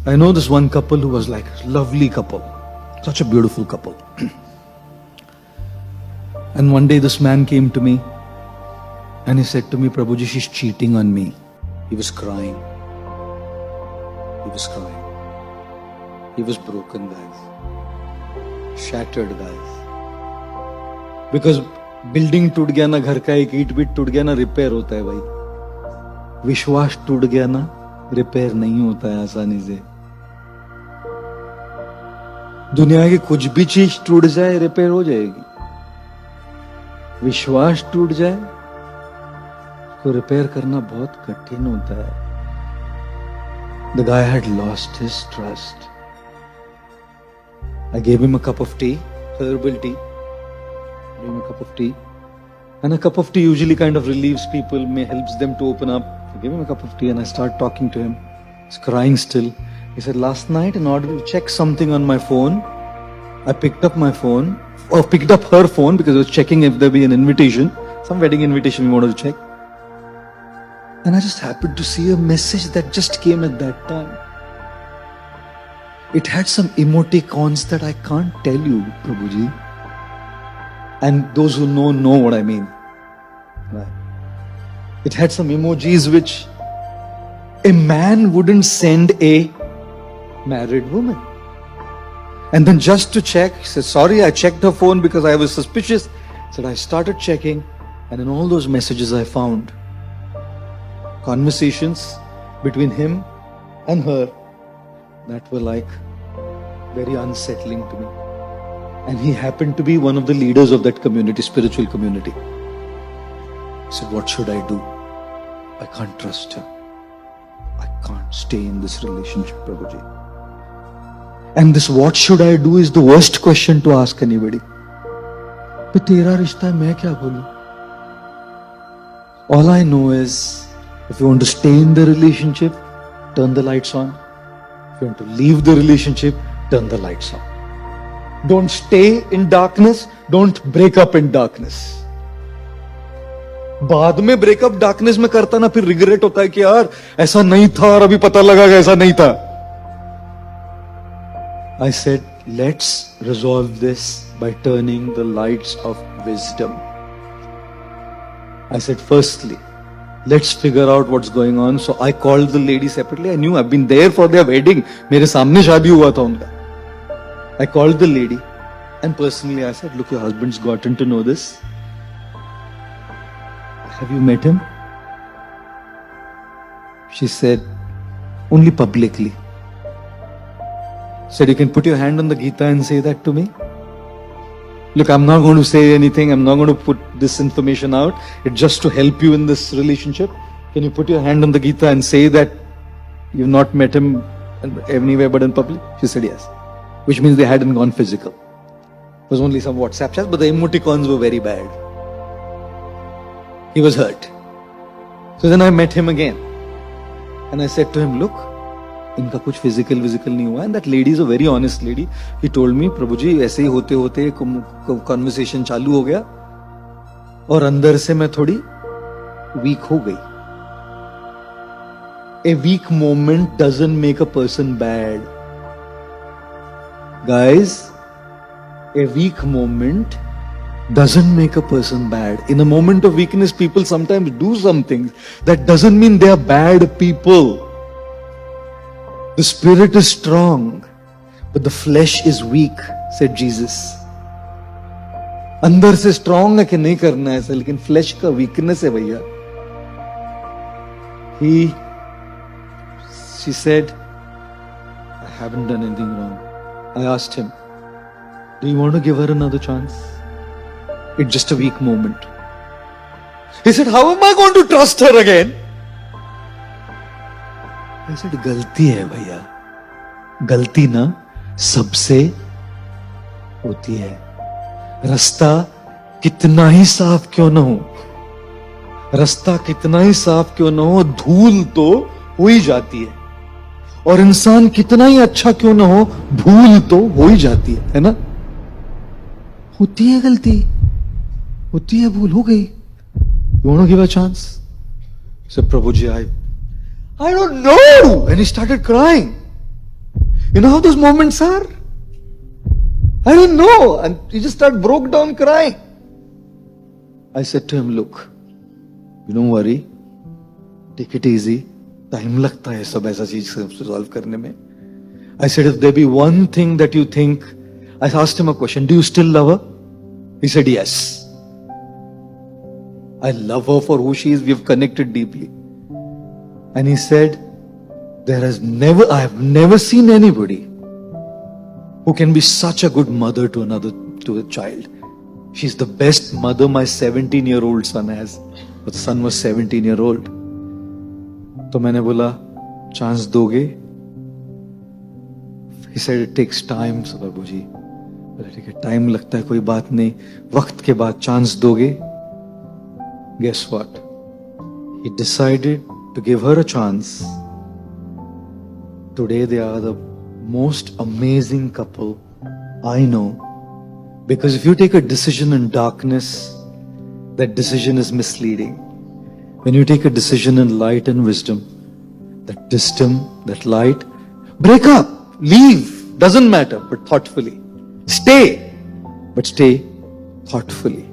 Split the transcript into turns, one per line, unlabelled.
I know this one couple who was like a lovely couple, such a beautiful couple. And one day this man came to me and he said to me, Prabhuji, she's cheating on me. He was crying. He was crying. He was broken, guys. Shattered, guys. Because building टूट गया ना, घर का एक ईंट beat टूट गया ना, रिपेयर होता है भाई. विश्वास टूट गया ना, रिपेयर नहीं होता है आसानी से. दुनिया की कुछ भी चीज टूट जाए रिपेयर हो जाएगी. विश्वास टूट जाए उसको रिपेयर करना बहुत कठिन होता है. The guy had lost his trust. I gave him a cup of tea, herbal tea. Gave him a cup of tea. And a cup of tea usually kind of relieves people, helps them to open up. I gave him a cup of tea and I started talking to him. He's crying still. He said, last night in order to check something on my phone, I picked up my phone, or picked up her phone because I was checking if there be an invitation, some wedding invitation we wanted to check. And I just happened to see a message that just came at that time. It had some emoticons that I can't tell you, Prabhuji. And those who know what I mean. Right. It had some emojis which a man wouldn't send a married woman. And then just to check, he said, sorry, I checked her phone because I was suspicious. He said, I started checking, and in all those messages I found conversations between him and her that were like very unsettling to me. And he happened to be one of the leaders of that community, spiritual community. He said, what should I do? I can't trust her. I can't stay in this relationship, Prabhuji. And this what should I do is the worst question to ask anybody. But tera rishta hai, main kya bolu? All I know is, if you want to stay in the relationship, turn the lights on. If you want to leave the relationship, turn the lights on. Don't stay in darkness, don't break up in darkness. बाद में breakup darkness में करता ना, फिर regret होता है कि यार ऐसा नहीं था और अभी पता लगा कि ऐसा नहीं था. I said, let's resolve this by turning the lights of wisdom. I said, firstly, let's figure out what's going on. So I called the lady separately. I knew I've been there for their wedding. मेरे सामने शादी हुआ था उनका. I called the lady and personally I said, look, your husband's gotten to know this. Have you met him? She said, only publicly. Said, you can put your hand on the Gita and say that to me. Look, I'm not going to say anything. I'm not going to put this information out. It's just to help you in this relationship. Can you put your hand on the Gita and say that you've not met him anywhere but in public? She said yes. Which means they hadn't gone physical. It was only some WhatsApp chats, but the emoticons were very bad. He was hurt. So then I met him again. And I said to him, look, इनका कुछ physical नहीं हुआ. And that lady is a very honest lady. He told me, प्रभुजी ऐसे ही होते होते conversation चालू हो गया और अंदर से मैं थोड़ी weak हो गई. A weak moment doesn't make a person bad. Guys, a weak moment doesn't make a person bad. In a moment of weakness, people sometimes do something. That doesn't mean they are bad people. The spirit is strong, but the flesh is weak, said Jesus. अंदर से strong है कि नहीं करना है ऐसा, लेकिन flesh का weakness है भैया. She said, I haven't done anything wrong. I asked him, do you want to give her another chance? It's just a weak moment. He said, how am I going to trust her again? I said, गलती है भैया. गलती ना सबसे होती है. रास्ता कितना ही साफ क्यों ना हो, रास्ता कितना ही साफ क्यों ना हो, धूल तो हो ही जाती है. और इंसान कितना ही अच्छा क्यों ना हो, भूल तो हो ही जाती है ना. होती है गलती, होती है भूल, हो गई. You want to give a chance? He said, Prabhuji, I don't know. And he started crying. You know how those moments are? I don't know. And he just started broke down crying. I said to him, look, you don't worry. Take it easy. Time लगता है सब ऐसा चीज resolve करने में. I said, if there be one thing that you think, I asked him a question, do you still love her? He said, yes. I love her for who she is. We have connected deeply. And he said, I have never seen anybody who can be such a good mother to a child. She's the best mother my 17-year-old son has. But the son was 17-year-old. तो मैंने बोला, chance दोगे? He said, it takes time, बाबू जी. बोला ठीक है, time लगता है, कोई बात नहीं. वक्त के बाद चांस दोगे? Guess what? He decided to give her a chance. Today they are the most amazing couple I know. Because if you take a decision in darkness, that decision is misleading. When you take a decision in light and wisdom, that light, break up, leave, doesn't matter, but thoughtfully. Stay, but stay thoughtfully.